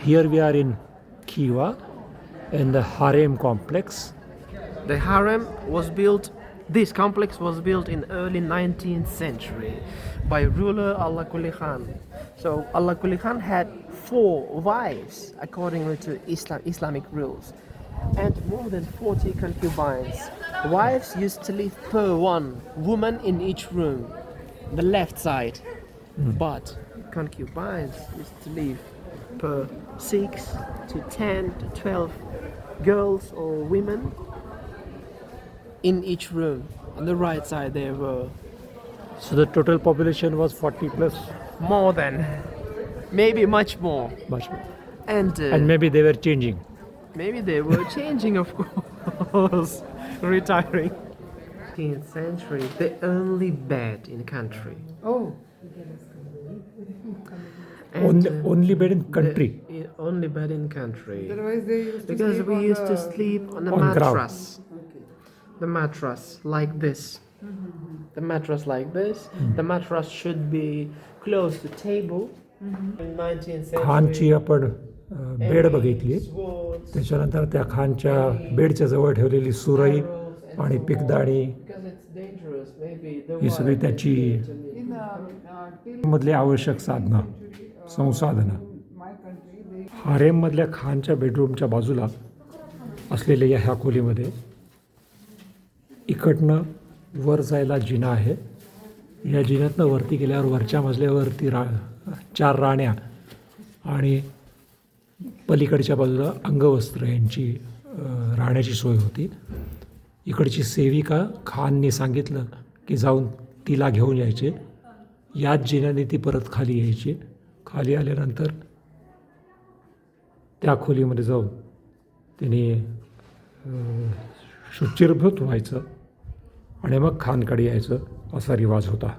Here we are in Khiva in the Harem complex. The harem was built, this complex was built in early 19th century by ruler Allah Quli Khan. So Allah Quli Khan had 4 wives according to Islamic rules and more than 40 concubines. Wives used to live per one woman in each room, the left side. But concubines used to live per 6 to 10 to 12 girls or women in each room. On the right side there were So the total population was 40 plus, more than, maybe much more. much more. And And maybe they were changing. maybe they were changing, of course, retiring. 18th century, the only bed in country. Oh, And, Only bed in country. only bed in country. otherwise they used to Because sleep we on used to the- sleep on the On ground. mattress. Okay. The mattress like this. The mattress like this. The mattress should be close to table. In 19th century. खानची आपण bed बघितली. swords, त्याच्यानंतर त्या खानच्या बेडच्या जवळ ठेवलेली Surai arrows, and आणि so on. पिकदाणी Because it's dangerous, maybe the ही सगळी wife त्याची In till मधली आवश्यक साधनं, संसाधनं. my country, they हारेममधल्या खानच्या बेडरूमच्या बाजूला असलेल्या ह्या खोलीमध्ये इकडनं वर जायला जिना आहे. या जिन्यातनं वरती गेल्यावर वरच्या मजल्यावरती 4 राण्या आणि पलीकडच्या बाजूला अंगवस्त्र यांची राहण्याची सोय होती. इकडची सेविका खानने सांगितलं की जाऊन तिला घेऊन यायचे. याच जिन्याने ती परत खाली यायची. खाली आल्यानंतर त्या खोलीमध्ये जाऊन तिने शुचिर्भूत व्हायचं आणि मग खानकडे यायचं असा रिवाज होता.